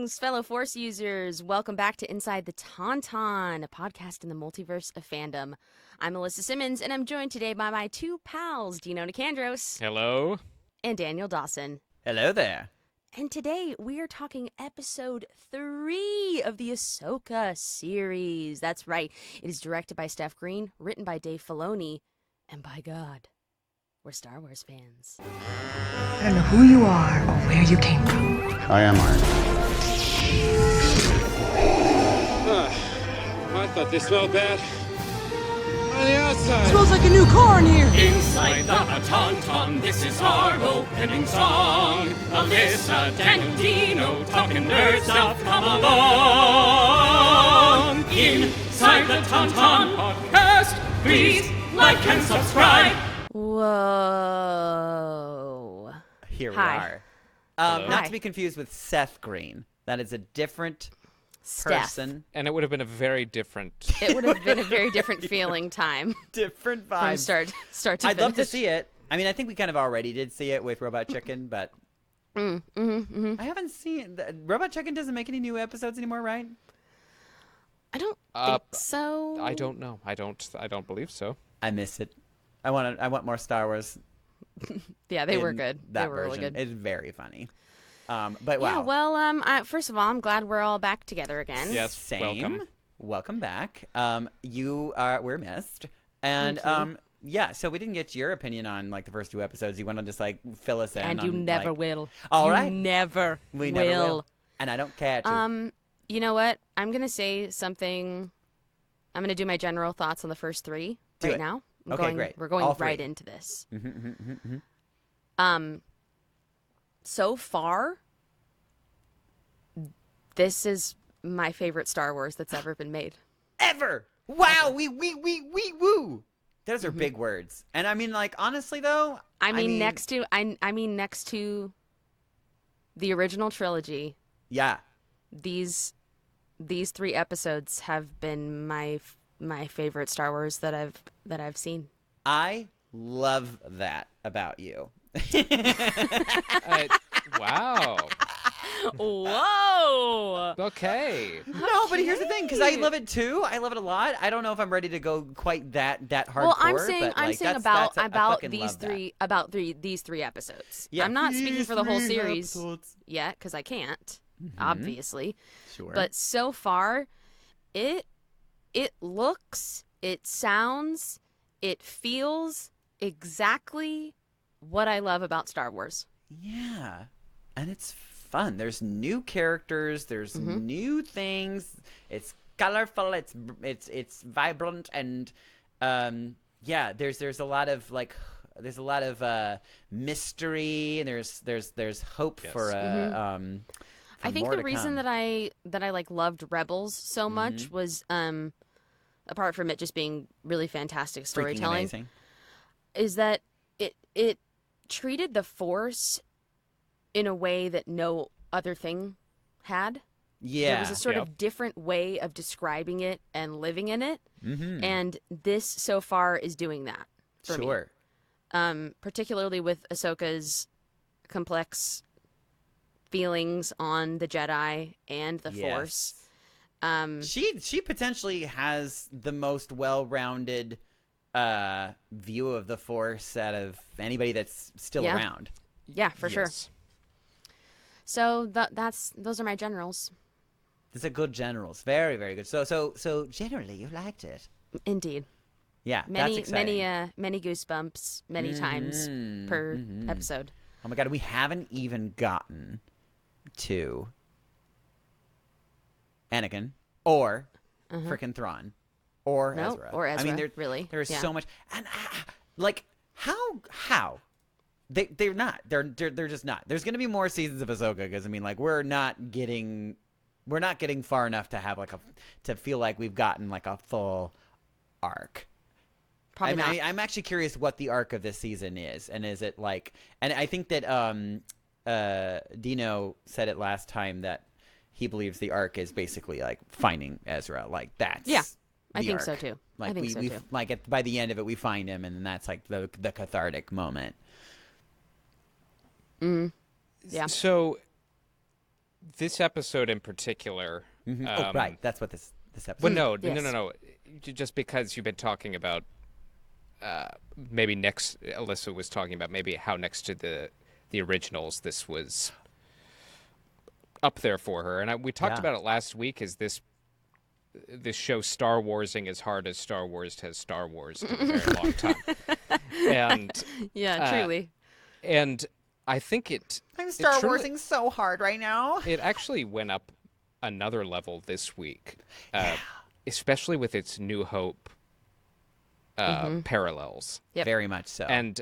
Greetings, fellow Force users. Welcome back to Inside the Tauntaun, a podcast in the multiverse of fandom. I'm Alyssa Simmons, and I'm joined today by my two pals, Dino Nicandros. Hello. And Daniel Dawson. Hello there. And today we are talking episode 3 of the Ahsoka series. That's right. It is directed by Steph Green, written by Dave Filoni, and by God, we're Star Wars fans. I don't know who you are or where you came from. I am Iron. I thought they smelled bad. On the outside. Smells like a new car in here. Inside the Tauntaun, this is our opening song. Alyssa, Daniel, Dino, talking nerd stuff, come along. Inside the Tauntaun podcast, please like and subscribe. Whoa. Here we Hi. are. Hello. Not Hi. to be confused with Seth Green. That is a different person. And it would have been a very different. It would have been a very different feeling time Different from vibes. start to I'd love to finish. see it. I mean, I think we kind of already did see it with Robot Chicken, but I haven't seen Robot Chicken doesn't make any new episodes anymore, right? I don't think so. I don't know. I don't believe so. I miss it. I want more Star Wars. Yeah, they were in good. That They were version. really good. It's very funny. But wow. Yeah, well, first of all, I'm glad we're all back together again. Yes. Same. Welcome. Back. We're missed. And yeah, so we didn't get your opinion on like the first 2 episodes. You want to just like fill us in And you on, never like, will. All you right. never We will. never will. And I don't care to. You know what? I'm going to say something. I'm going to do my general thoughts on the first 3 Do right it. now. Okay, great. We're going All 3. right into this. So far, this is my favorite Star Wars that's ever been made. Ever. Wow. We woo. Those are big words. And I mean, like, honestly though, I mean next to the original trilogy, yeah. these 3 episodes have been my favorite Star Wars that I've seen. I love that about you. Wow. Whoa! Okay. No, but here's the thing, because I love it too. I love it a lot. I don't know if I'm ready to go quite that hardcore. Well, I'm saying but, like, that's about I fucking these love that. these 3 episodes. Yeah. I'm not speaking for the whole These 3 series episodes. yet because I can't, obviously. Sure. But so far, it looks, it sounds, it feels exactly what I love about Star Wars. yeah, and it's fun. There's new characters. There's new things. It's colorful. It's vibrant, and yeah. There's a lot of like. There's a lot of mystery, and there's hope Yes. for I think more the to reason come. that I like loved Rebels so much was apart from it just being really fantastic Freaking storytelling, amazing. is that it treated the Force in a way that no other thing had. Yeah, There was a sort Yep. of different way of describing it and living in it, mm-hmm. and this so far is doing that for me. Sure. Particularly with Ahsoka's complex feelings on the Jedi and the Force. She potentially has the most well-rounded view of the Force out of anybody that's still Yeah. around. Yeah, for sure. Yes. So those are my generals. These are good generals. Very, very good. So generally, you liked it. Indeed. Yeah, that's Many exciting. many goosebumps many times per episode. Oh my god, we haven't even gotten to Anakin or frickin' Thrawn or No, Ezra. or I mean, Ezra, really. There's Yeah. so much, and like how they're not. They're just not. There's gonna be more seasons of Ahsoka because I mean, like we're not getting far enough to have to feel like we've gotten like a full arc. Probably not. I'm actually curious what the arc of this season is, and is it like? And I think that Dino said it last time that he believes the arc is basically like finding Ezra. Like that's I the think so arc. too. Like I think so too. like by the end of it, we find him, and then that's like the cathartic moment. Yeah. So this episode in particular. Oh, right. That's what this episode. Well, no, Yes. no. Just because you've been talking about, maybe next, Alyssa was talking about maybe how next to the originals this was up there for her, and we talked Yeah. about it last week. Is this show Star Warsing as hard as Star Wars has Star Wars in a very long time, and Yeah, truly. and I think I'm it Star truly- Warsing so hard right now. It actually went up another level this week, especially with its New Hope parallels. Yep. Very much so. And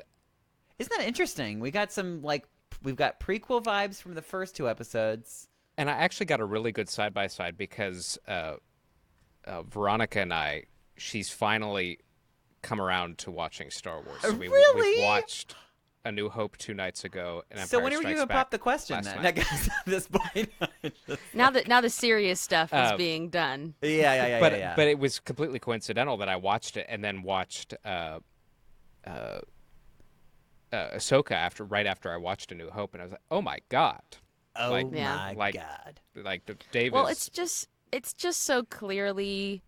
isn't that interesting? We've got prequel vibes from the first 2 episodes. I actually got a really good side-by-side because Veronica and she's finally come around to watching Star Wars. So Really? We've watched A New Hope 2 nights ago. And So Empire when are you Strikes gonna Back pop the question last then? night. I guess at this point. Now the serious stuff is being done. Yeah. But it was completely coincidental that I watched it and then watched Ahsoka right after I watched A New Hope, and I was like, oh my god. Oh Like- my like- god. Like Dave Well, is... it's just so clearly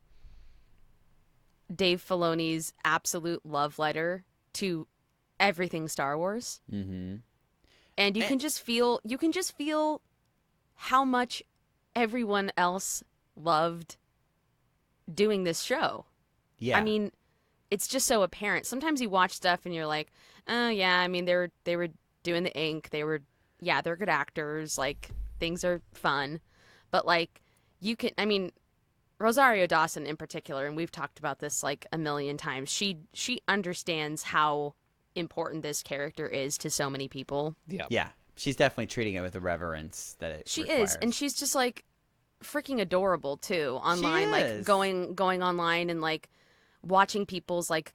Dave Filoni's absolute love letter to everything Star Wars. Mm-hmm. And you can just feel how much everyone else loved doing this show. Yeah. I mean, it's just so apparent. Sometimes you watch stuff and you're like, oh yeah, I mean they were doing the ink. They're good actors, like things are fun. But like Rosario Dawson in particular, and we've talked about this like a million times. She understands how important this character is to so many people. Yeah. She's definitely treating it with the reverence that it She requires. is, and she's just like freaking adorable too online, like is. going online and like watching people's like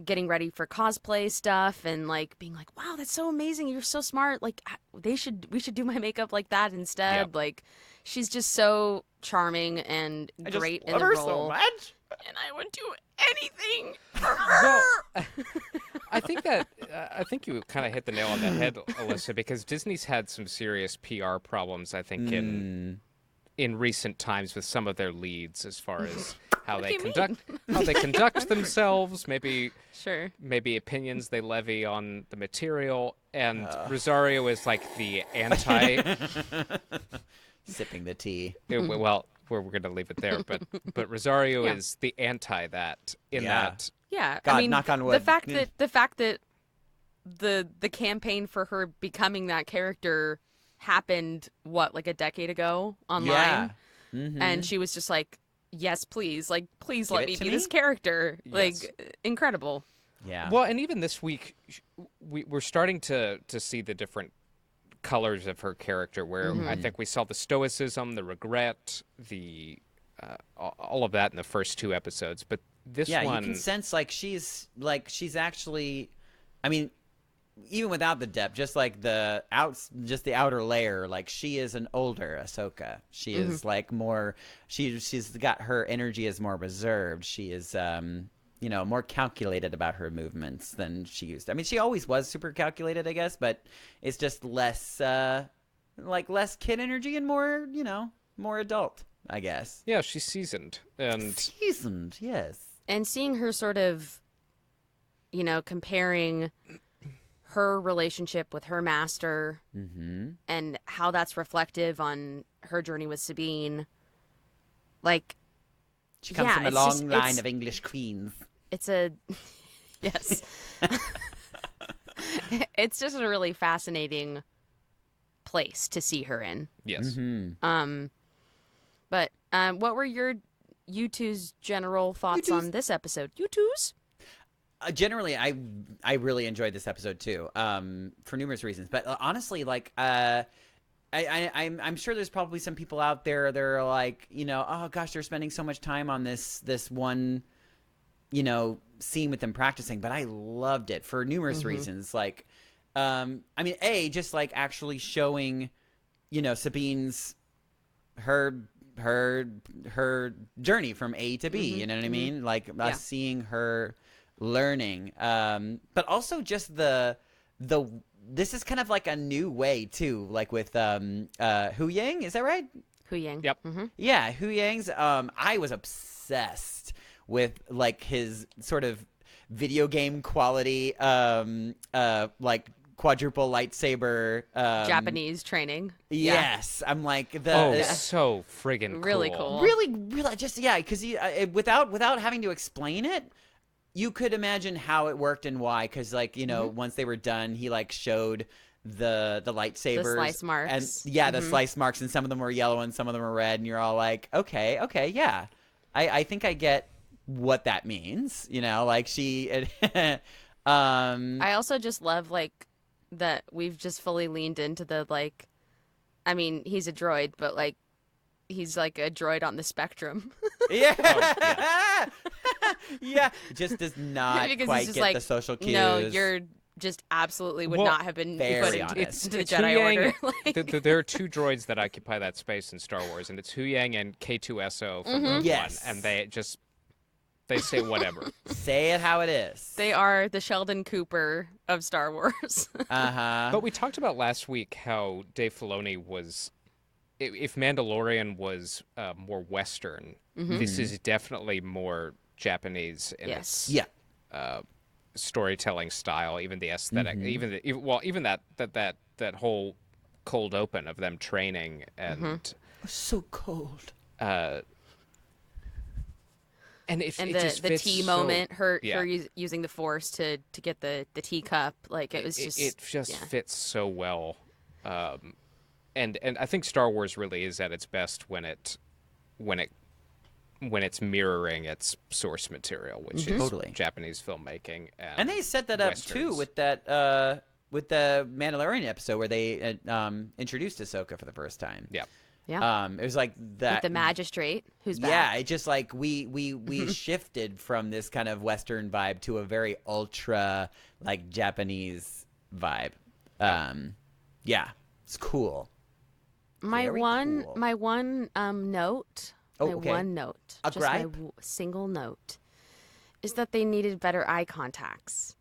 getting ready for cosplay stuff and like being like, wow, that's so amazing, you're so smart, like we should do my makeup like that instead. Yep. Like she's just so charming and I just great in love the her role, so much. and I would do anything for her. Well, I think you kind of hit the nail on the head, Alyssa, because Disney's had some serious PR problems, I think, in recent times with some of their leads, as far as how they conduct themselves, maybe opinions they levy on the material, and Rosario is like the anti. Sipping the tea. Well, we're going to leave it there, but Rosario is the anti that in Yeah. that. Yeah, God, I mean, knock on the wood. fact that the campaign for her becoming that character happened like a decade ago online, Yeah. Mm-hmm. and she was just like, yes, please, like please Give let it me to be me? this character, Yes. like incredible. Yeah. Well, and even this week, we're starting to see the different colors of her character, where I think we saw the stoicism, the regret, the all of that in the first 2 episodes. But this yeah, one, you can sense she's actually, I mean, even without the depth, just like the outer layer, like she is an older Ahsoka. She is like more. She's got her energy is more reserved. She is more calculated about her movements than she used. I mean, she always was super calculated, I guess, but it's just less less kid energy and more more adult, I guess. yeah, she's seasoned, and Seasoned, yes. And seeing her sort of, comparing her relationship with her master and how that's reflective on her journey with Sabine, like, She comes yeah, from a it's long just- line it's- of English queens. it's a yes. It's just a really fascinating place to see her in. yes, But what were you two's general thoughts on this episode? You two's? Generally, I really enjoyed this episode too, for numerous reasons. But honestly, like, I'm sure there's probably some people out there that are like, oh gosh, they're spending so much time on this one, scene with them practicing. But I loved it for numerous reasons. Like, I mean, just like actually showing, Sabine's her journey from A to B. You know what I mean? Like us seeing her learning, but also just the this is kind of like a new way too, like with Hu Yang, is that right? Hu Yang. Yep. Yeah, Hu Yang's. I was obsessed with like his sort of video game quality, like quadruple lightsaber. Japanese training. Yes, I'm like so friggin' Really cool. cool. really just because without having to explain it, you could imagine how it worked and why. Because like once they were done, he like showed the lightsabers, The slice marks. and the slice marks, and some of them were yellow and some of them were red, and you're all like, okay, yeah, I think I get what that means. Like she. I also just love like that we've just fully leaned into the like. I mean, he's a droid, but like he's like a droid on the spectrum. Yeah. Yeah, just does not Because quite he's just get like, the social cues. No, you're just absolutely would Well, not have been very put into honest. the It's Jedi Hu Yang- Order. Like, there are two droids that occupy that space in Star Wars, and it's Hu Yang and K2SO from Rogue Yes. One, and they say whatever. Say it how it is. they are the Sheldon Cooper of Star Wars. But we talked about last week how Dave Filoni was, if Mandalorian was more Western, this is definitely more Japanese in its Yes. Yeah. storytelling style, even the aesthetic, even that whole cold open of them training and So cold. and it And just the fits tea so- moment, her yeah. using the Force to get the teacup, like it was It- just it just yeah. fits so well, and I think Star Wars really is at its best when it's mirroring its source material, which is Totally. Japanese filmmaking, And they set that up too Westerns. with that with the Mandalorian episode where they introduced Ahsoka for the first time. Yeah. Yeah. It was like that. With the magistrate who's back. Yeah, it just like we shifted from this kind of Western vibe to a very ultra like Japanese vibe. Yeah, it's cool. My Very one cool. note. Oh, my okay. one note. A just my gripe? single note is that they needed better eye contacts.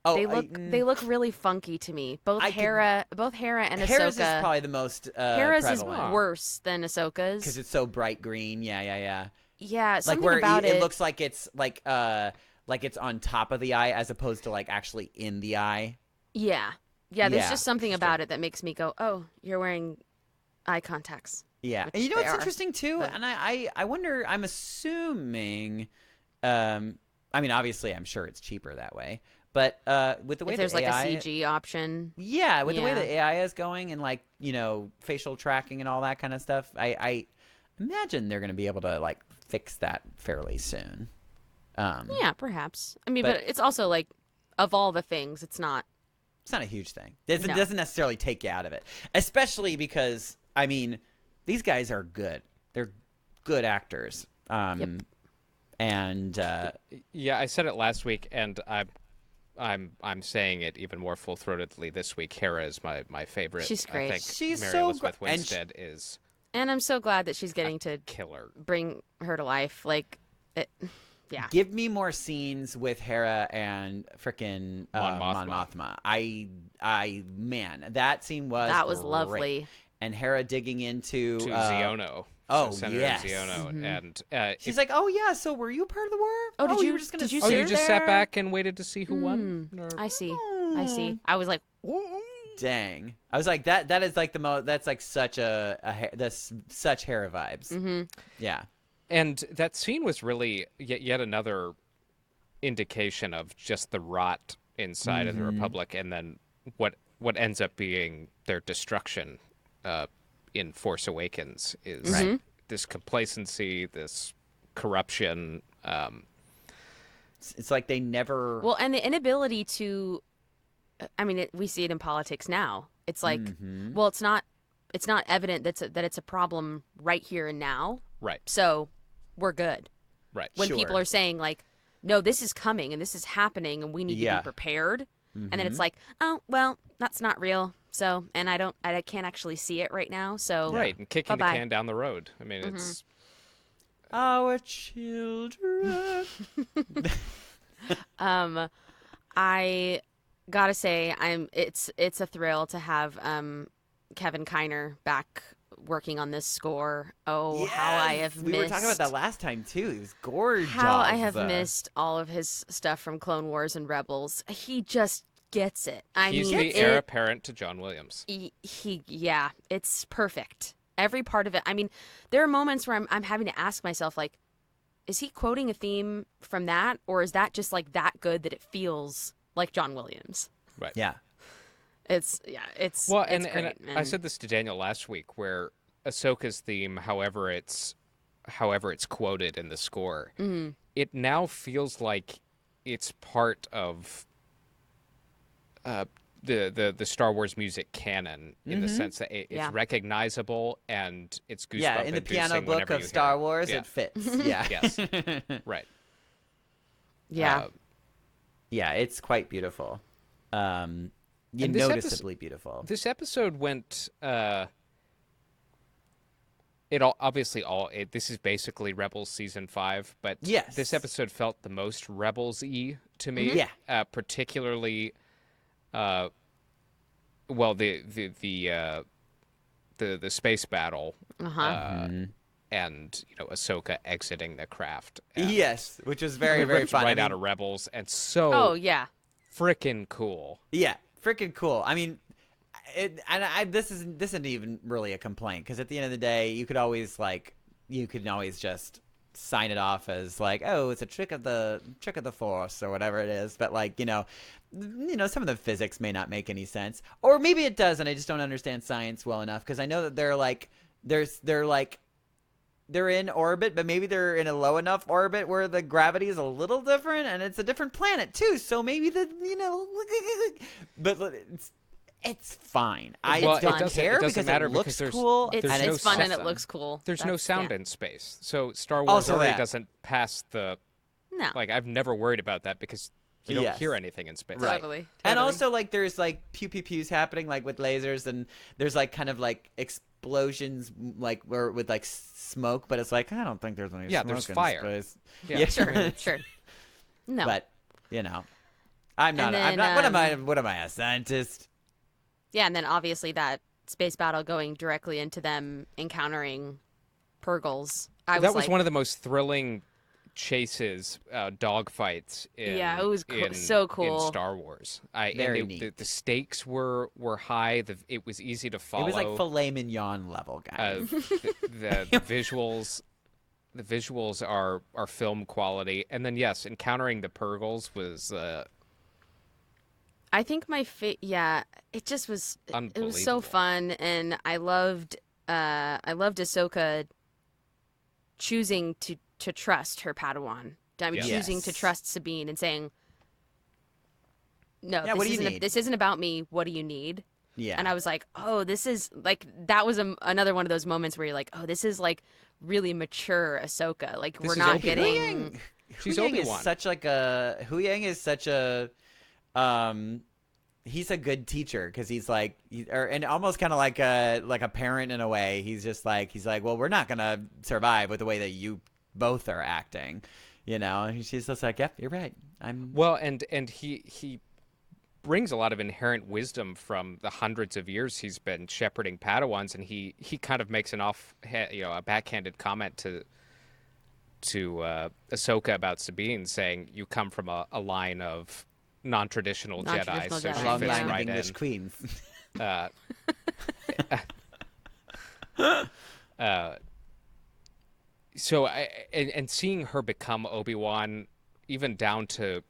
Oh, They look really funky to me. Both Hera and Hera's Ahsoka. is probably the most Hera's is prevalent worse than Ahsoka's. because it's so bright green. Yeah. Yeah, Like something where about it looks like it's like it's on top of the eye as opposed to like actually in the eye. Yeah. There's Yeah, just something about it that makes me go, "Oh, you're wearing eye contacts." Yeah, Which and you know they what's are, interesting too, but- and I wonder. I'm assuming. I mean, obviously, I'm sure it's cheaper that way, but with the way If there's the like AI, a CG option. yeah, with the way Yeah. the AI is going and like facial tracking and all that kind of stuff, I imagine they're going to be able to like fix that fairly soon. Yeah, perhaps. I mean, But- but it's also like of all the things, it's not. It's not a huge thing. It No. doesn't necessarily take you out of it, especially because I mean, these guys are good. They're good actors. And Yeah, I said it last week, and I'm saying it even more full throatedly this week. Hera is my favorite. She's I great. think She's Mary so Elizabeth and Winstead is And I'm so glad that she's getting to killer. bring her to life. Like, it, yeah. give me more scenes with Hera and frickin' Mon Mon Mothma. Mothma. Man, that scene was That was great. lovely. And Hera digging into To Ziono. oh, Senator yes. Ziono, and she's like, "Oh yeah, so were you part of the war? Oh, did you- were just gonna did you oh, sit you just sat there? back and waited to see who won. Or- I see. I see. I was like, Dang, I was like that is like the most. That's like such that's such Hera vibes. Mm-hmm. Yeah. And that scene was really yet another indication of just the rot inside of the Republic, and then what ends up being their destruction in Force Awakens is this complacency, this corruption. It's like they never. well, and the inability to. I mean, we see it in politics now. It's like, well, it's not evident that it's a problem right here and now. Right, So, we're good. right. When Sure. people are saying like, no, this is coming and this is happening and we need to Yeah. be prepared. And then it's like, oh, well, that's not real. So, and I can't actually see it right now. So, Right, and kicking Bye-bye. the can down the road. I mean, it's Our children. I gotta say, it's a thrill to have Kevin Kiner back working on this score. Oh, how I Yes! have We were talking about that missed last time too. He was gorgeous. how I have missed all of his stuff from Clone Wars and Rebels. He just gets it. He's the heir apparent to John Williams. Yeah, it's perfect. Every part of it. I mean, there are moments where I'm having to ask myself, like, is he quoting a theme from that, or is that just like that good that it feels like John Williams? Right. Yeah. It's well, it's and great, I said this to Daniel last week, where Ahsoka's theme, however it's quoted in the score, it now feels like it's part of the Star Wars music canon in the sense that it's recognizable and it's goosebump Yeah, in the piano book of Star Wars, it fits. Yeah. Yes. Right. yeah. Yeah, it's quite beautiful. Noticeably beautiful. This episode went. This is basically Rebels season 5, but yes, this episode felt the most Rebels-y to me. Yeah. Particularly. The space battle. And Ahsoka exiting the craft. Yes, which was very very fun. Right out of Rebels, and so. Oh yeah. Freaking cool. Yeah, freaking cool. I mean, this isn't even really a complaint, because at the end of the day, you can always just sign it off as like, oh, it's a trick of the Force or whatever it is. But like, some of the physics may not make any sense, or maybe it does, and I just don't understand science well enough, because I know that they're in orbit, but maybe they're in a low enough orbit where the gravity is a little different, and it's a different planet too. So maybe but it's fine. I don't care because it looks cool. It's fun and it looks cool. There's no sound in space, so Star Wars already doesn't pass the. No. Like, I've never worried about that because you don't hear anything in space. Right. Totally. And also, like, there's like pew pew pews happening, like with lasers, and there's like kind of like explosions, like where with like smoke, but it's like, I don't think there's any smoke there's in fire. Space. Yeah, sure. No. But I'm not. What am I, a scientist? Yeah, and then obviously that space battle going directly into them encountering Purgles. That was one of the most thrilling chases, dogfights. It was so cool in Star Wars. Very neat. The stakes were high. It was easy to follow. It was like filet mignon level, guys. The visuals are film quality, and then encountering the Purgles was. I think it just was. It was so fun, and I loved Ahsoka choosing to trust her Padawan. I mean, choosing to trust Sabine and saying, "No, this isn't about me. What do you need?" Yeah. And I was like, "Oh, this is like that was another one of those moments where you're like, oh, this is like really mature Ahsoka. Like we're not getting." She's Obi-Wan. Huyang is such a he's a good teacher, because he's like, and almost kind of like a parent in a way. He's like, well, we're not gonna survive with the way that you both are acting, And she's just like, yep, you're right. And he brings a lot of inherent wisdom from the hundreds of years he's been shepherding Padawans, and he kind of makes a backhanded comment to Ahsoka about Sabine, saying, you come from a line of non-traditional Jedi, so she long fits line right of English in. queens. So and seeing her become Obi-Wan, even down to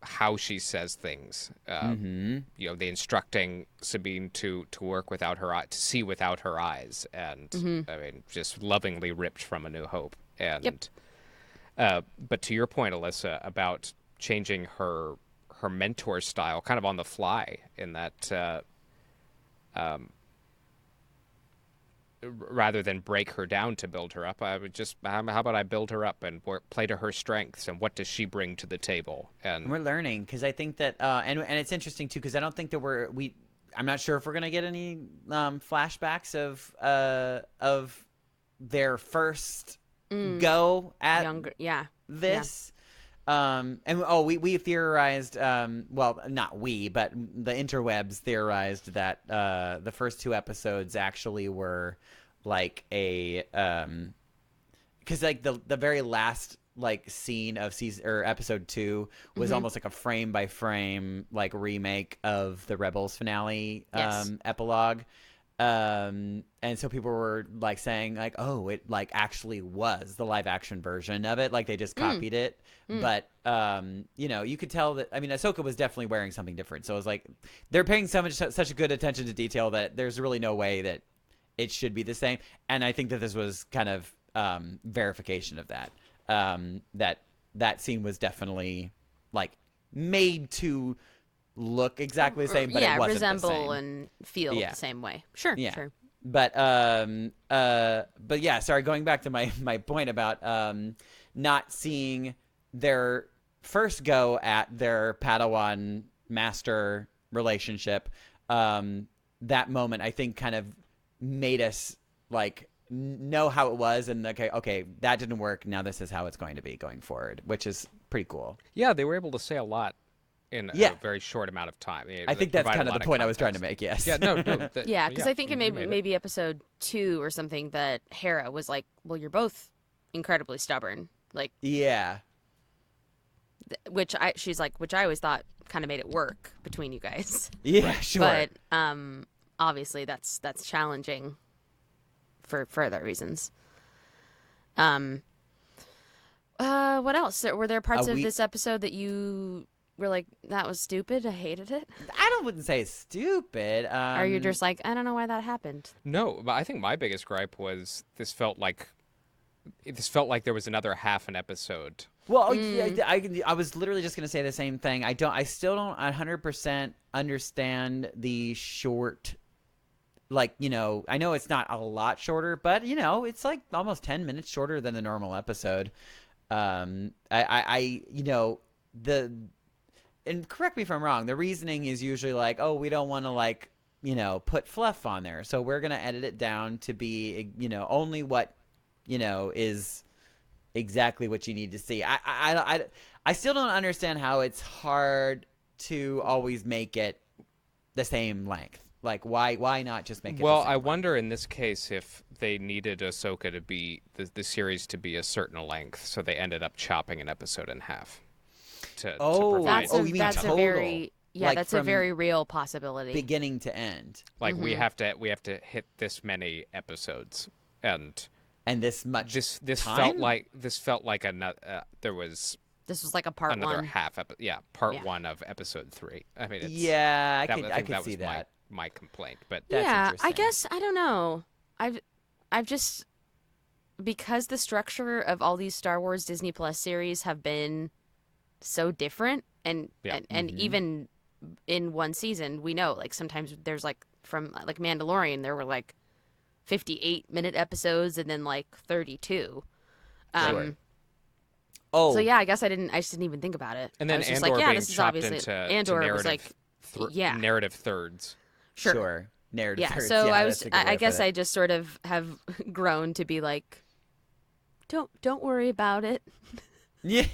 how she says things, the instructing Sabine to work without her to see without her eyes, and I mean, just lovingly ripped from A New Hope. And but to your point, Alyssa, about changing her mentor style kind of on the fly, in that rather than break her down to build her up, I would just, how about I build her up and play to her strengths, and what does she bring to the table? And we're learning, because I think that and it's interesting too, because I don't think that I'm not sure if we're gonna get any flashbacks of their first go at this. We theorized, well, not we, but the interwebs theorized that the first 2 episodes actually were like a because like the very last like scene of season or episode 2 was almost like a frame by frame like remake of the Rebels finale epilogue. And so people were like saying like, oh, it like actually was the live action version of it, like they just copied it. But you know, you could tell that, I mean, Ahsoka was definitely wearing something different, so it was like they're paying such a good attention to detail that there's really no way that it should be the same. And I think that this was kind of verification of that. That scene was definitely like made to look exactly the same, but it wasn't resemble the same. and feel the same way. Sure. But yeah, sorry, going back to my point about not seeing their first go at their Padawan master relationship, that moment I think kind of made us like know how it was, and okay, that didn't work, now this is how it's going to be going forward, which is pretty cool. Yeah, they were able to say a lot in a very short amount of time. I think that's kind of the point I was trying to make. Yes. Yeah. No. Because I think maybe episode 2 or something that Hera was like, "Well, you're both incredibly stubborn." Like, which I always thought kind of made it work between you guys. Yeah, sure. But obviously that's challenging for other reasons. What else? Were there parts of this episode that you were like, that was stupid, I hated it? Wouldn't say it's stupid. Or you're just like, I don't know why that happened? No, but I think my biggest gripe was this felt like there was another half an episode. Well, I was literally just gonna say the same thing. I still don't 100% understand the short. Like, you know, I know it's not a lot shorter, but you know, it's like almost 10 minutes shorter than the normal episode. You know, and correct me if I'm wrong, the reasoning is usually like, oh, we don't want to like, you know, put fluff on there, so we're gonna edit it down to be, you know, only what, you know, is exactly what you need to see. I still don't understand how it's hard to always make it the same length. Like, why not just make it well, the same I length? wonder in this case if they needed Ahsoka to be the series to be a certain length, so they ended up chopping an episode in half. To provide you mean total? That's a very real possibility. Beginning to end. Like we have to hit this many episodes, and this much. This time? felt like another. This was like a part another one. half part 1 of episode 3. I mean, I think could that see was that. My complaint, but That's I guess I don't know. I've just, because the structure of all these Star Wars Disney Plus series have been so different, and even in one season, we know like sometimes there's like from like Mandalorian there were like 58-minute episodes and then like 32. Sure. So yeah, I guess I just didn't even think about it. And then I was Andor just like, being this is chopped obviously into Andor narrative, was like narrative thirds. Sure. Narrative. Yeah, thirds. so Yeah, I that's was. a good way I to guess put it. I just sort of have grown to be like, don't worry about it. Yeah.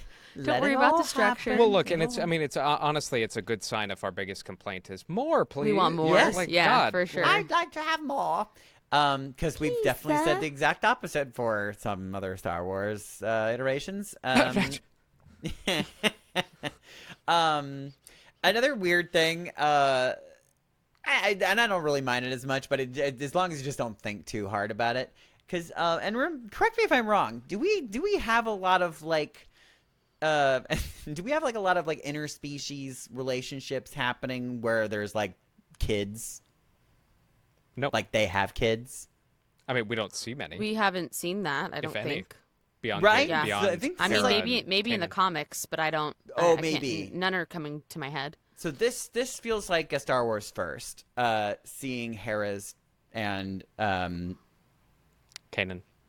Don't worry about the structure. Well, look, and it's honestly, it's a good sign if our biggest complaint is more, please. We want more. Yes. Like, Yeah, God. for sure. I'd like to have more. Because we've definitely said the exact opposite for some other Star Wars iterations. Another weird thing, and I don't really mind it as much, but as long as you just don't think too hard about it. Because correct me if I'm wrong. Do we have a lot of like, do we have like a lot of like interspecies relationships happening where there's like kids? Nope. Like they have kids. I mean, we don't see many. We haven't seen that. I if don't any. think. Beyond, Right? Yeah. Beyond I think I mean, so. maybe in the comics, but I don't. Oh, I can't- maybe. none are coming to my head. So this feels like a Star Wars first. Seeing Hera's and Kanan.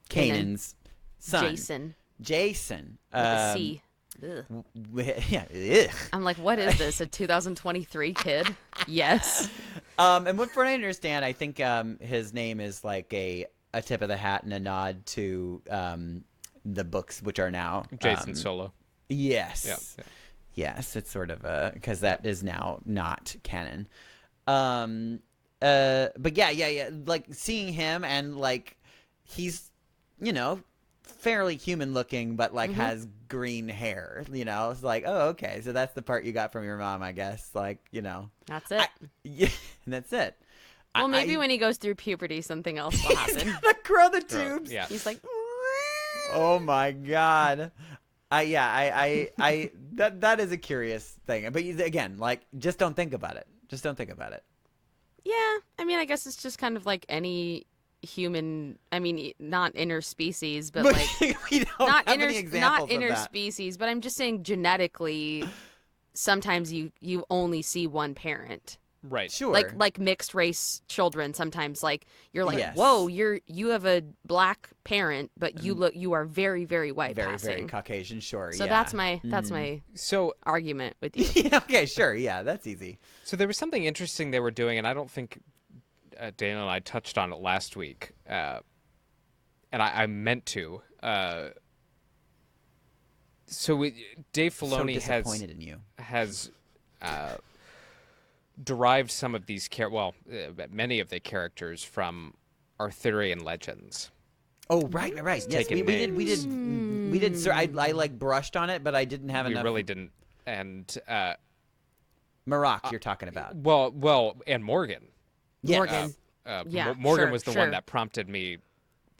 Kanan's son, Jason. With With a C. Ugh. Yeah. Ugh. I'm like, what is this? A 2023 kid? Yes. And what I understand, I think his name is like a tip of the hat and a nod to the books, which are now Jason Solo. Yes. Yeah. Yes, it's sort of because that is now not canon. But yeah. Like seeing him and like he's, fairly human looking, but like has green hair. It's like, oh, okay, so that's the part you got from your mom, I guess. Like, That's it. yeah, that's it. Well, maybe when he goes through puberty, something else will happen. He's gonna grow the tubes. Yeah. He's like, Oh my god. That is a curious thing. But again, like, just don't think about it. Just don't think about it. yeah. I mean, I guess it's just kind of like any human. I mean, not interspecies, but like we don't not have any examples of that. interspecies. But I'm just saying, genetically, sometimes you only see one parent. Right. Sure. Like mixed race children, sometimes like you're like, Yes. whoa, you have a black parent, but you are very, very white very, passing. very Caucasian, sure. So yeah. that's my So argument with you. Yeah, okay, sure. Yeah, that's easy. So there was something interesting they were doing, and I don't think Daniel and I touched on it last week, and I meant to. Dave Filoni so disappointed in you. has derived some of these many of the characters from Arthurian legends. Oh, right. Yes, taken we did. Sir, I like brushed on it, but I didn't have We enough. really didn't, and Maroc, you're talking about. and Morgan. Yes. Morgan. Yeah, Morgan sure, was the sure. one that prompted me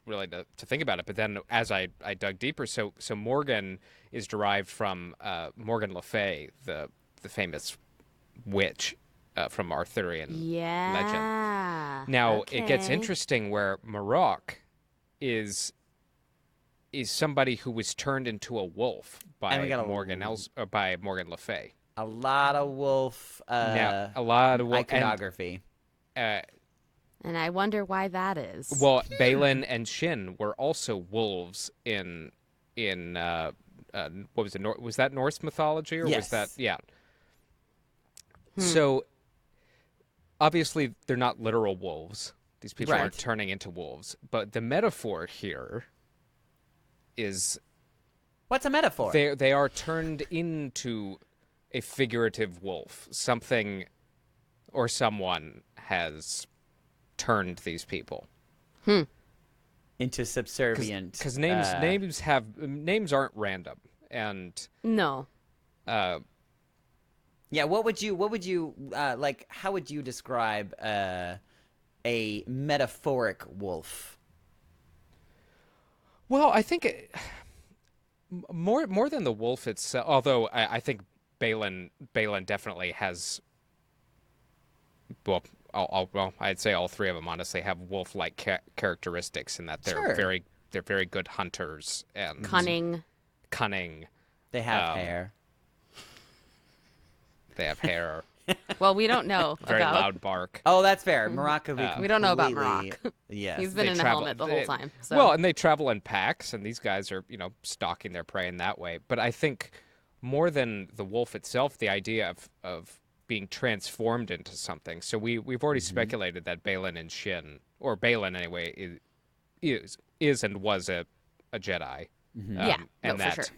really to think about it. But then as I dug deeper, so Morgan is derived from Morgan Le Fay, the famous witch from Arthurian legend. Yeah. Now it gets okay. interesting where Maroc is somebody who was turned into a wolf by And we got by Morgan Le Fay. A lot of wolf Now a lot of iconography. And I wonder why that is. Well, Balin and Shin were also wolves in what was it? Was that Norse mythology or Yes. was that So obviously they're not literal wolves. These people Right. aren't turning into wolves, but the metaphor here is What's a metaphor? they are turned into a figurative wolf. Something or someone has turned these people. Into subservient. Because names aren't random, and no. Yeah, what would you like? How would you describe a metaphoric wolf? well, I think more than the wolf itself. Although I think Balin definitely has. Well, I'd say all three of them honestly have wolf-like characteristics in that they're Sure. very good hunters and Cunning. They have hair. They have hair, Well, we don't know very about. loud bark. Oh, that's fair. Morocco. We don't know about completely- Maroc. Yes. He's been They in travel- a helmet the whole time. So. Well, and they travel in packs, and these guys are, stalking their prey in that way. But I think more than the wolf itself, the idea of being transformed into something. So we've already speculated that Balin and Shin, or Balin anyway, is and was a Jedi. Yeah, and no, that for sure.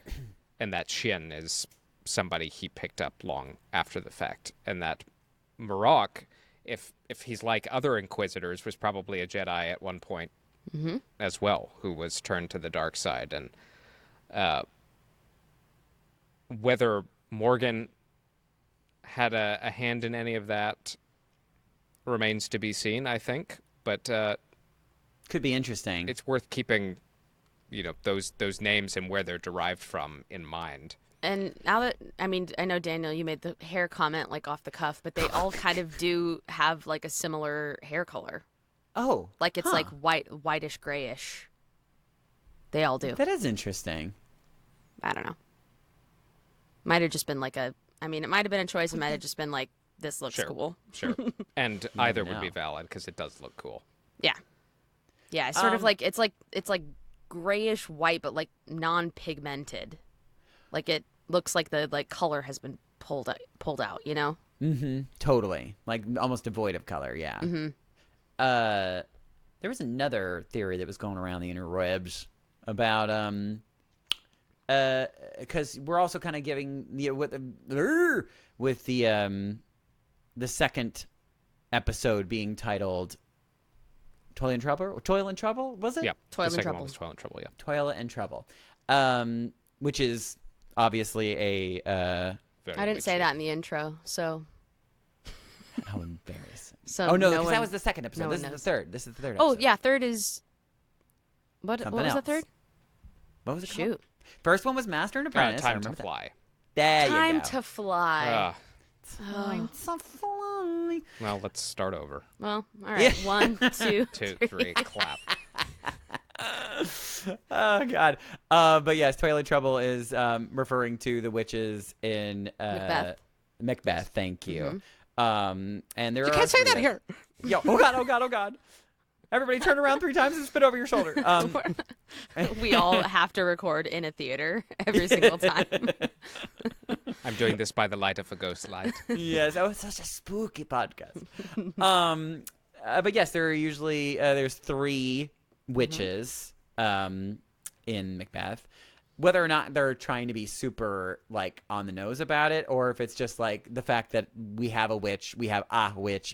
and that Shin is somebody he picked up long after the fact, and that Maroc, if he's like other Inquisitors, was probably a Jedi at one point as well, who was turned to the dark side. And whether Morgan had a hand in any of that remains to be seen, I think. But Could be interesting. it's worth keeping, those names and where they're derived from in mind. And now that, I mean, I know, Daniel, you made the hair comment like off the cuff, but they all kind of do have like a similar hair color. Oh, Like it's like whitish, grayish. They all do. that is interesting. I don't know. Might have just been like it might have been a choice. It might have just been like, this looks Sure. cool. Sure. And either would be know. valid because it does look cool. Yeah. Yeah. It's sort of like, it's like grayish white, but like non-pigmented. Like it looks like the color has been pulled out, Mm-hmm. Totally. Like almost devoid of color. Yeah. Mm-hmm. There was another theory that was going around the interwebs about because we're also kind of giving with the second episode being titled Toil and Trouble. Toil and Trouble, was it? Yeah. Toil the and second Trouble. one was Toil and Trouble, yeah. Toil and Trouble, which is obviously a Very I didn't say witchy. that in the intro, so how embarrassing. so Oh no, no because that one- was the second episode. no This one is the knows. third. This is the third. Oh episode. yeah, third is what Something was the else. third? What was it called? Shoot. First one was Master and Apprentice. I Time to remember that. Fly. There Time you go. to Fly. Time to fly. Well, let's start over. Well, all right. 1, 2, 2, 3. 3, clap. Oh God. But yes, Toilet Trouble is referring to the witches in Macbeth. Macbeth. Thank you. And there You are can't say that three- here. Yo, oh God, oh God, oh God. Everybody turn around 3 times and spit over your shoulder. We all have to record in a theater every single time. I'm doing this by the light of a ghost light. Yes, oh, it's such a spooky podcast. But yes, there are usually there's 3 witches in Macbeth. Whether or not they're trying to be super like on the nose about it, or if it's just like the fact that we have a witch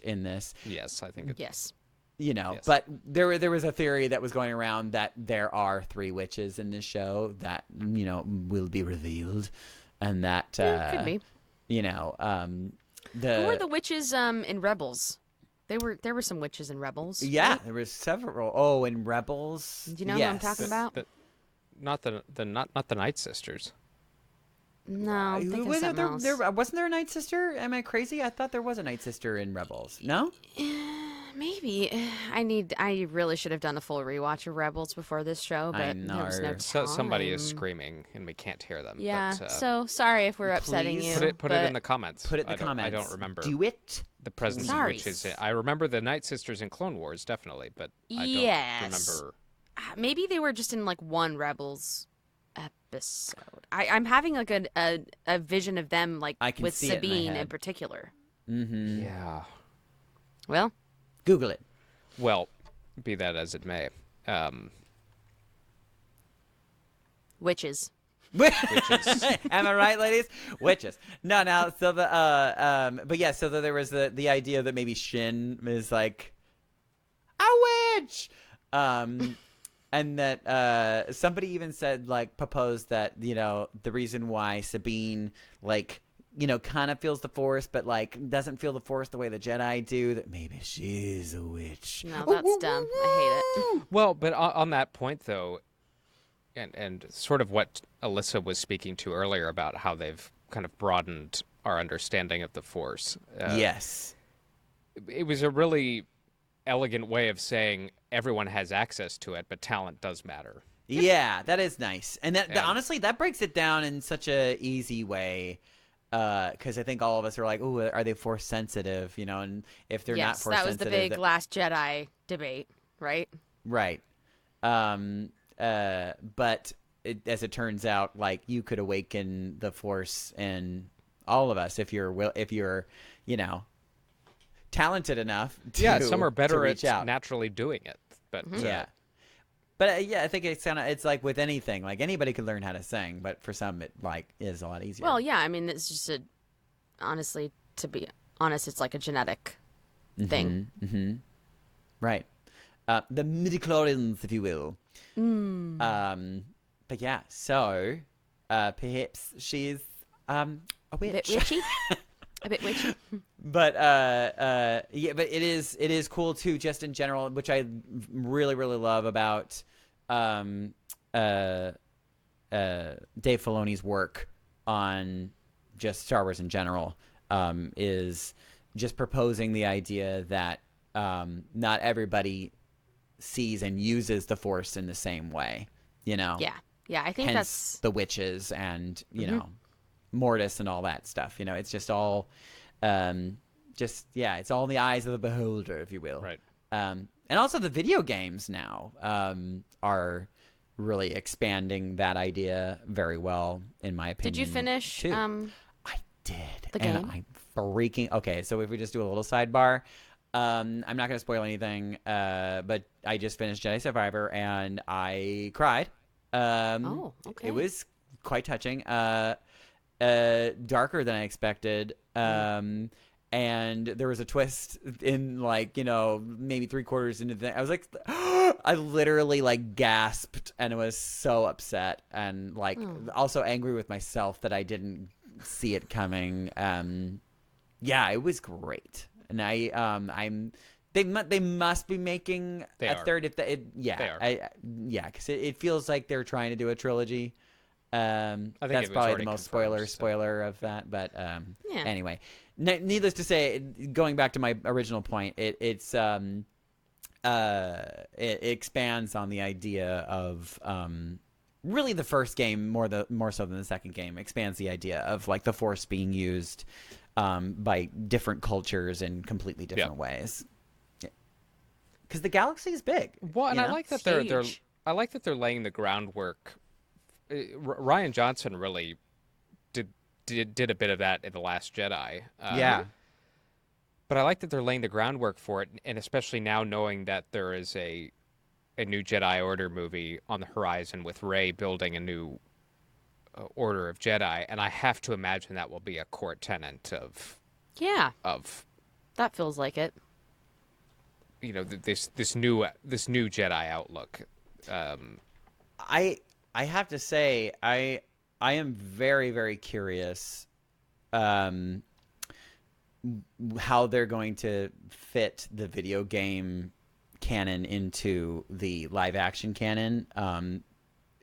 in this, Yes, I think it's Yes. you know. Yes. But there was a theory that was going around that there are 3 witches in this show that will be revealed, and that Could be. the Who were the witches in Rebels? There were some witches in Rebels. yeah, there was several. Oh, in Rebels. Do you know who I'm talking about? not the Night Sisters. No, I'm thinking Was something else. wasn't there a Night Sister? Am I crazy? I thought there was a Night Sister in Rebels. No? Maybe. I really should have done a full rewatch of Rebels before this show, but I there was no know. time. So somebody is screaming and we can't hear them. Yeah. But, So sorry if we're upsetting please you. put it in the comments. Put it in the I comments. don't remember Do it. the presence Sorry. of witches. I remember the Night Sisters in Clone Wars, definitely, but I Yes. don't remember. Maybe they were just in like one Rebels episode. I'm having like a vision of them like I can with see it in my Sabine in head. particular. Mm-hmm. Yeah. Well, Google it. Well, be that as it may. witches. Witches. Am I right, ladies? Witches. No. So but yeah. So there was the idea that maybe Shin is like a witch. And that somebody even said, like, proposed that, the reason why Sabine, like, kind of feels the Force, but, like, doesn't feel the Force the way the Jedi do, that maybe she's a witch. No, that's dumb. I hate it. Well, but on that point, though, and sort of what Alyssa was speaking to earlier about how they've kind of broadened our understanding of the Force. Yes. It was a really elegant way of saying everyone has access to it, but talent does matter. Yeah, that is nice. And that And- honestly, that breaks it down in such a easy way. Because I think all of us are like, "Oh, are they Force sensitive?" And if they're not Yes, Force that was the sensitive, big Last Jedi debate, right? right? But as it turns out, like, you could awaken the Force in all of us if you're, talented enough. Some are to better reach at out. naturally doing it. But Yeah. But yeah, I think it's like with anything. Like, anybody could learn how to sing, but for some it like is a lot easier. Well, yeah. I mean, it's just honestly, to be honest, it's like a genetic thing. Mm-hmm. Right. The midichlorians, if you will. But yeah, so perhaps she's a A bit witch. witchy. A bit witchy. But yeah, but it is cool too, just in general, which I really love about Dave Filoni's work on just Star Wars in general, is just proposing the idea that not everybody sees and uses the Force in the same way, Yeah. Yeah. I think Hence that's the witches and Mortis and all that stuff. It's just all it's all in the eyes of the beholder, if you will. Right. And also the video games now are really expanding that idea very well, in my opinion. Did you finish? too. I did. the And game? I'm freaking okay. So if we just do a little sidebar, I'm not going to spoil anything, but I just finished Jedi Survivor and I cried. Oh, okay. It was quite touching. Darker than I expected. And there was a twist in like, maybe 3/4 into the, I was like, I literally like gasped and was so upset and like also angry with myself that I didn't see it coming. Yeah, it was great. And they must be making a third if because it feels like they're trying to do a trilogy. I think that's probably the most spoiler of that, but anyway, needless to say, going back to my original point, it expands on the idea of really the first game more so than the second game expands the idea of like the Force being used by different cultures in completely different ways. Because the galaxy is big. Well, and I like that they're laying the groundwork. Ryan Johnson really did a bit of that in The Last Jedi. But I like that they're laying the groundwork for it, and especially now knowing that there is a new Jedi Order movie on the horizon with Rey building a new Order of Jedi, and I have to imagine that will be a core tenet of that feels like it. This new Jedi outlook. I have to say, I am very, very curious how they're going to fit the video game canon into the live action canon.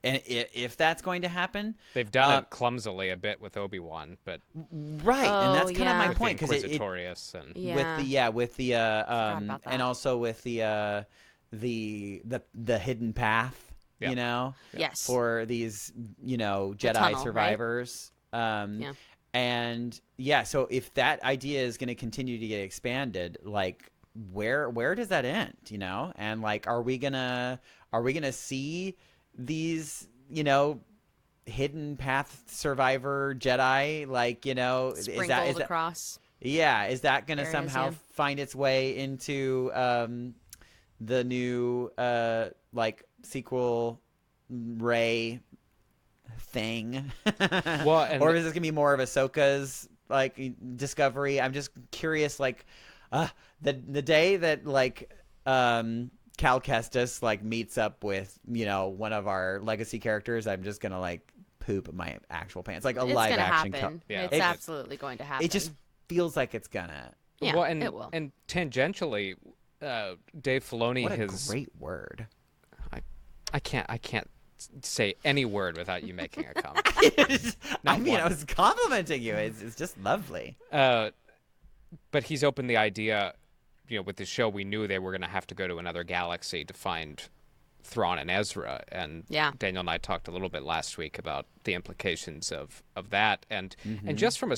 And if that's going to happen, they've done it clumsily a bit with Obi-Wan, but and that's kind of my point because Inquisitorious and with the and also with the hidden path. Yes, for these, Jedi survivors. And so if that idea is going to continue to get expanded, like where does that end? And like, are we gonna see these, hidden path survivor Jedi? Like, sprinkled across. Yeah, is that gonna somehow find its way into the new like sequel Rey thing? Or is this gonna be more of Ahsoka's like discovery? I'm just curious, like the day that like Cal Kestis like meets up with one of our legacy characters, I'm just gonna like poop my actual pants. Like it's live gonna action happen. It's absolutely going to happen. It just feels like it's gonna. Yeah, well, and, it will. And tangentially, Dave Filoni what a great word. I can't say any word without you making a comment. I was complimenting you. It's just lovely. But he's opened the idea, with the show, we knew they were going to have to go to another galaxy to find Thrawn and Ezra. And Daniel and I talked a little bit last week about the implications of that. And just from a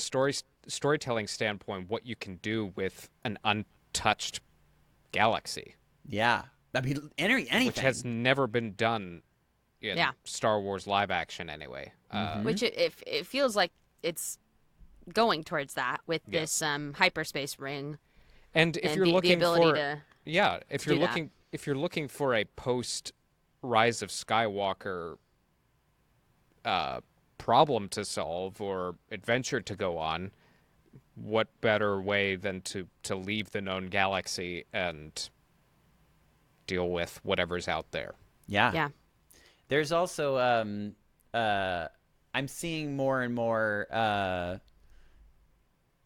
storytelling standpoint, what you can do with an untouched galaxy. Yeah. I mean, anything. Which has never been done in Star Wars live action anyway. Which it feels like it's going towards that with this hyperspace ring. And if you're looking for if you're looking for a post Rise of Skywalker problem to solve or adventure to go on, what better way than to leave the known galaxy and deal with whatever's out there. Yeah. There's also I'm seeing more and more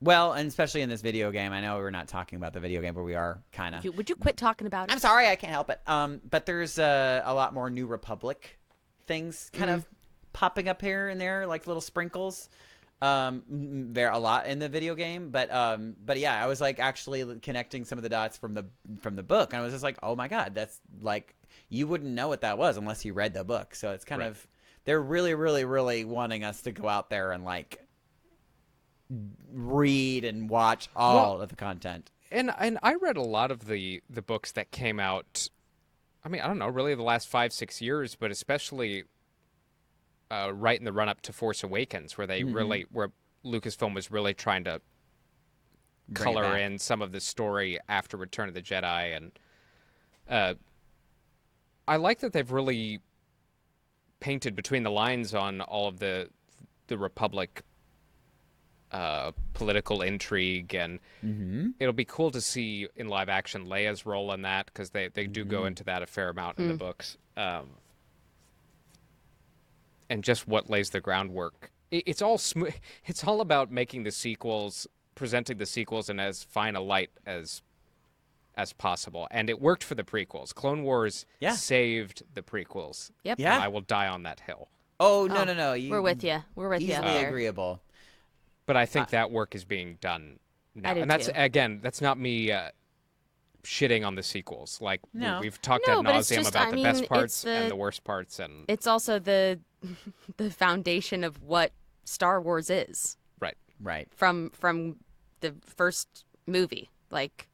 well, and especially in this video game. I know we're not talking about the video game, but we are kind of. Would you quit talking about it? I'm sorry, I can't help it. But there's a lot more New Republic things kind of popping up here and there, like little sprinkles. There a lot in the video game, but yeah, I was like actually connecting some of the dots from the book, and I was just like, oh my god, that's like you wouldn't know what that was unless you read the book. So it's kind of they're really, really, really wanting us to go out there and like read and watch all of the content. And I read a lot of the books that came out. I mean, I don't know, really the last 5-6 years, but especially right in the run up to Force Awakens, where they where Lucasfilm was really trying to color in some of the story after Return of the Jedi, and I like that they've really painted between the lines on all of the Republic political intrigue, and it'll be cool to see in live action Leia's role in that, because they do go into that a fair amount in the books, and just what lays the groundwork. It's all smooth. It's all about making the sequels, presenting the sequels in as fine a light as possible, and it worked for the prequels. Clone Wars saved the prequels. Yep. Yeah. And I will die on that hill. Oh no. We're with you. We're with you. Easily agreeable. But I think that work is being done now. I do And that's, too. again, that's not me shitting on the sequels. Like, No. we've talked No, ad but it's nauseum just, about I the mean, best it's parts the- and the worst parts. And It's also the foundation of what Star Wars is Right. from the first movie. Like,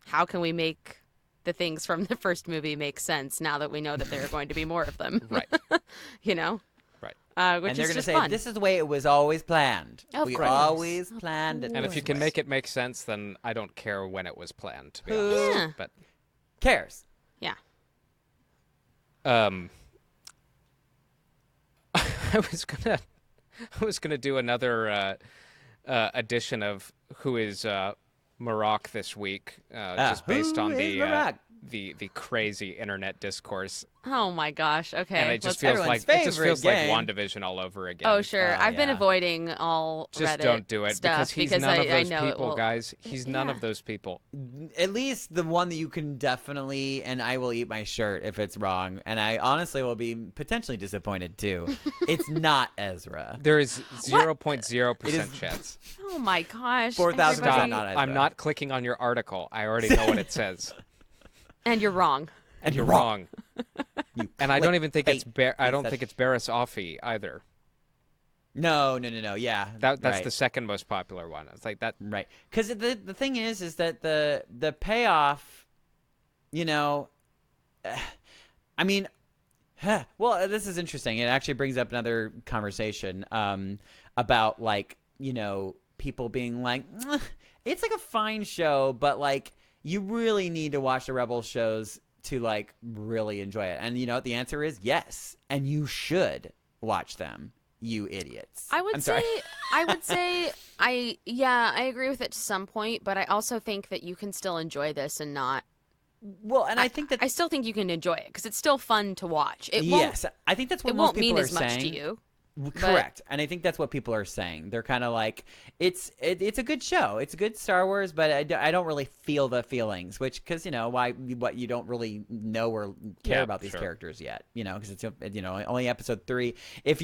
how can we make the things from the first movie make sense now that we know that there are going to be more of them? Right. You know? Right. Which And they're is gonna just say fun. this is the way it was always planned. Of we course. always planned it. And if you this can way. make it make sense, then I don't care when it was planned, to be Who honest. Yeah. But cares. Yeah. I was gonna do another edition of Who is Marok this week, just based on Who is Marok? the crazy internet discourse, Oh my gosh. Okay. and it just let's- feels like Everyone's favorite game. WandaVision all over again. Oh sure. I've been yeah. avoiding all Just Reddit don't do it, stuff because he's none of I those know it people, will- guys. He's none Yeah. of those people. At least the one that you can definitely, and I will eat my shirt if it's wrong, and I honestly will be potentially disappointed too. It's not Ezra. There is 0.0% It is- chance. Oh my gosh. 4,000% everybody- not Ezra. I'm not clicking on your article. I already know what it says. And you're wrong. And You're wrong. You And I don't even think it's clickbait I don't piece of think it's Barris Offee either. No. Yeah. That's right. the second most popular one. It's like that. Right. Because the thing is that the payoff, you know, I mean, well, this is interesting. It actually brings up another conversation about, like, you know, people being like, it's like a fine show, but like you really need to watch the Rebel shows to like really enjoy it. And you know, the answer is yes, and you should watch them. You idiots. I would I'm say sorry. I agree with it to some point, but I also think that you can still enjoy this and not Well, and I think that I still think you can enjoy it because it's still fun to watch. It won't yes, I think that's what it most won't people mean are as much saying. to you. Correct, and I think that's what people are saying. They're kind of like, it's a good show. It's a good Star Wars, but I don't really feel the feelings, which because you know what you don't really know or care Yeah, about these sure. characters yet. You know, because it's you know only episode 3. If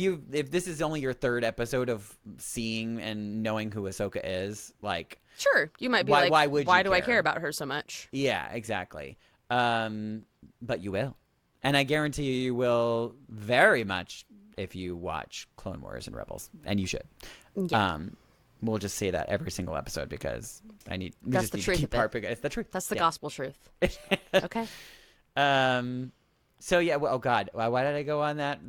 this is only your third episode of seeing and knowing who Ahsoka is, like Sure, you might be Why- like, why would you do I care? care about her so much? yeah, exactly. But you will, and I guarantee you will very much if you watch Clone Wars and Rebels, and you should. Yeah. We'll just say that every single episode because we That's just the need to truth keep of it. harping. It's the truth. That's the Yeah. gospel truth. Okay. So yeah. Well, oh God, why did I go on that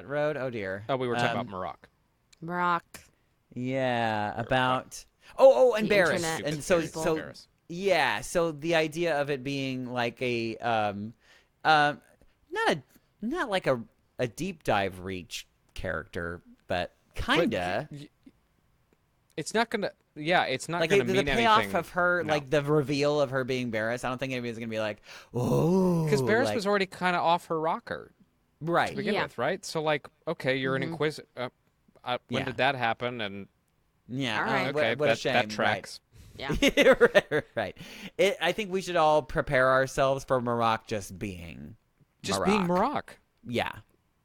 road? Oh dear. Oh, we were talking about Marok. Rock. Yeah, about and The Barris, internet and so people. so Barris. yeah. So the idea of it being like a not like a deep dive reach character, but kinda. It's not gonna. Yeah, it's not Like gonna the mean payoff anything. of her, No. like the reveal of her being Barris. I don't think anybody's gonna be like, oh, Because Barris like, was already kind of off her rocker right. to begin Yeah. with, right? So like, okay, you're Mm-hmm. an inquisitor. When Yeah. did that happen? And Yeah, All right. okay, what a that, shame. that tracks. Yeah. Right. right. I think we should all prepare ourselves for Marok just being Just being Marok. Yeah,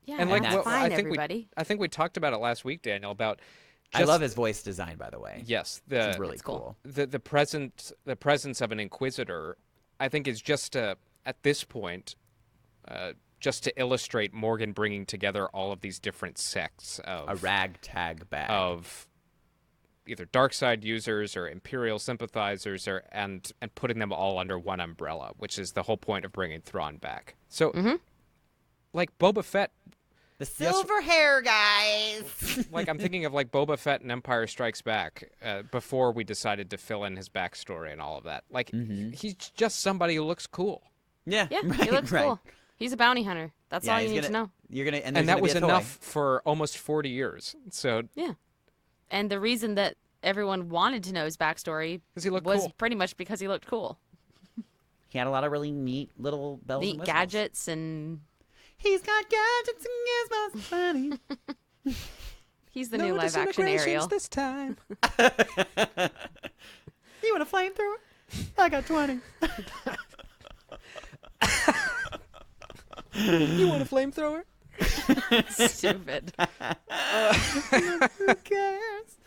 Yeah. And like, that's well, fine, I think everybody. I think we talked about it last week, Daniel. About I just- love his voice design, by the way. Yes, It's really It's cool. cool. the presence of an inquisitor, I think, is just at this point, just to illustrate Morgan bringing together all of these different sects A of ragtag bag. of either dark side users or Imperial sympathizers, and putting them all under one umbrella, which is the whole point of bringing Thrawn back. So, like Boba Fett, The silver hair guys. like I'm thinking of like Boba Fett and Empire Strikes Back before we decided to fill in his backstory and all of that. Like he's just somebody who looks cool. yeah, Yeah, right, he looks right. cool. He's a bounty hunter. That's all you he's need gonna, to know. And that was enough for almost 40 years. So Yeah. And the reason that everyone wanted to know his backstory he looked was cool. pretty much because he looked cool. He had a lot of really neat little bells and Neat whistles. gadgets and He's got gadgets and gizmos, funny. he's the new live action Ariel. this time. You want a flamethrower? I got 20. You want a flamethrower? Stupid. Who cares?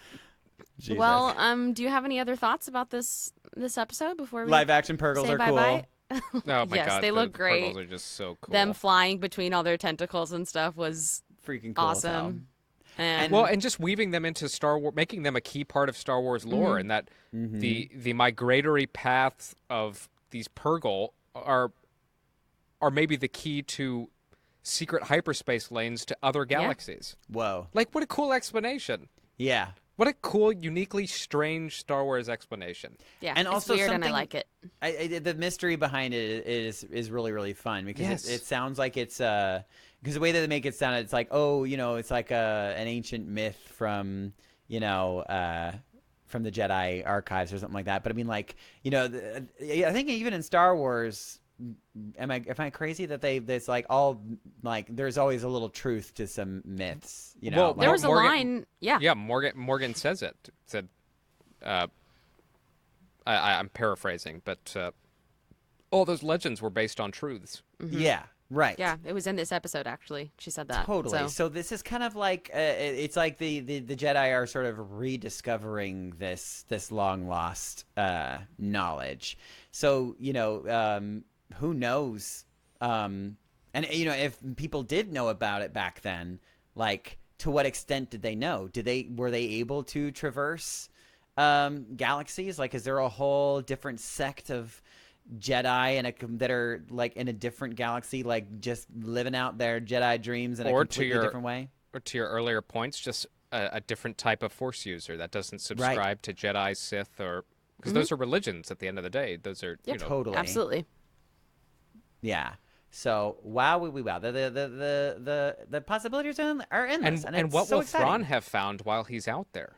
Jesus. Well, do you have any other thoughts about this episode before we Live action Purgles say are cool. bye-bye? Oh my Yes, god, they the look great. Purgles are just so cool. Them flying between all their tentacles and stuff was Freaking cool. as hell. awesome. And Well, and just weaving them into Star Wars, making them a key part of Star Wars lore, and that the migratory paths of these Purgle are maybe the key to secret hyperspace lanes to other galaxies. Whoa. Like, what a cool explanation! Yeah. What a cool, uniquely strange Star Wars explanation. yeah, and it's also weird and I something- like it. The mystery behind it is really, really fun because Yes. it sounds like it's because the way that they make it sound, it's like, oh, it's like an ancient myth from from the Jedi archives or something like that. But I mean, like, I think even in Star Wars, am I crazy that there's like all like there's always a little truth to some myths, Well, There was a Morgan- line, yeah. Yeah, Morgan says it. Said, I'm paraphrasing, but all those legends were based on truths. Yeah, right. Yeah, it was in this episode actually. She said that. Totally. So, So this is kind of like it's like the Jedi are sort of rediscovering this long lost knowledge. So who knows? And if people did know about it back then, like to what extent did they know? Were they able to traverse galaxies? Like, is there a whole different sect of Jedi that are like in a different galaxy, like just living out their Jedi dreams in a completely different way? Or to your earlier points, just a different type of Force user that doesn't subscribe to Jedi, Sith, or because those are religions. At the end of the day, those are Totally. absolutely. Yeah. So wow. The possibilities are endless, and and it's what so will exciting. Thrawn have found while he's out there?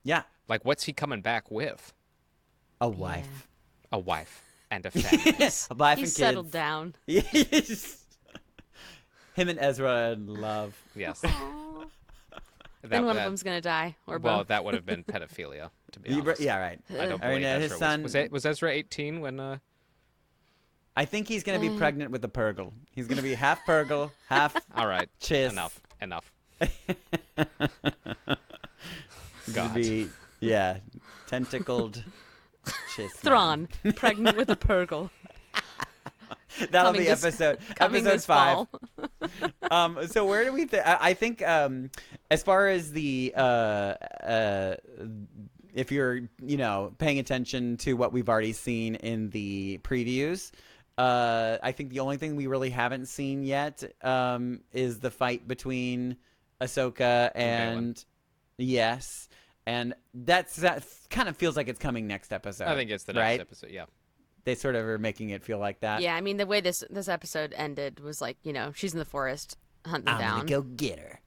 Yeah, Like, what's he coming back with? a wife, A wife and a family. a wife He's and settled kids. down. Yes. Him and Ezra in love. Yes. Then one of them's gonna die, or well, both. that would have been pedophilia, to be honest. Yeah, right. I don't I mean, believe his Ezra son. was Ezra 18 when I think he's gonna be pregnant with the Purgle. He's gonna be half Purgle, half. all right. Chiss. Enough. He's gonna be tentacled. Chiss. Thrawn, pregnant with a Purgle. That'll Coming be this- episode coming this 5. fall. So where do we I think as far as the if you're paying attention to what we've already seen in the previews, I think the only thing we really haven't seen yet is the fight between Ahsoka and yes, and that kind of feels like it's coming next episode. I think it's the next right? episode. Yeah. They sort of are making it feel like that. Yeah, I mean the way this episode ended was like, she's in the forest hunting I'm down. gonna go get her.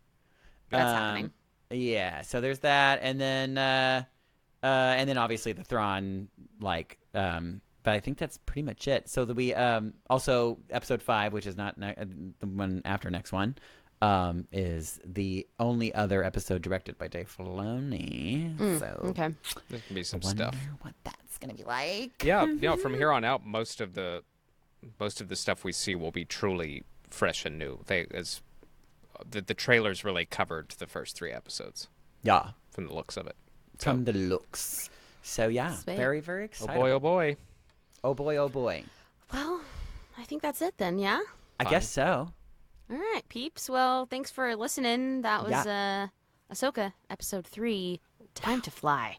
That's happening. Yeah, so there's that, and then obviously the Thrawn, but I think that's pretty much it. So that we also episode 5, which is not the one after next one, is the only other episode directed by Dave Filoni. So Okay. There can be some wonder stuff. what that's gonna be like. Yeah, from here on out, most of the stuff we see will be truly fresh and new. The trailers really covered the first 3 episodes Yeah, from the looks of it. from the looks. So yeah, Sweet. very, very Oh excited. boy, oh boy. Oh boy, oh boy. Well, I think that's it then, yeah? I guess so. All right, peeps. Well, thanks for listening. That was Ahsoka, episode 3, Time to Fly.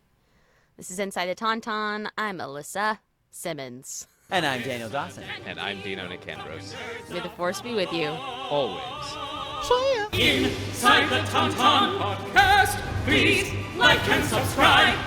This is Inside the Tauntaun. I'm Alyssa Simmons. And I'm Daniel Dawson. And I'm Dino Nicandros. May the Force be with you. Always. Inside the Tauntaun podcast. Please like and subscribe.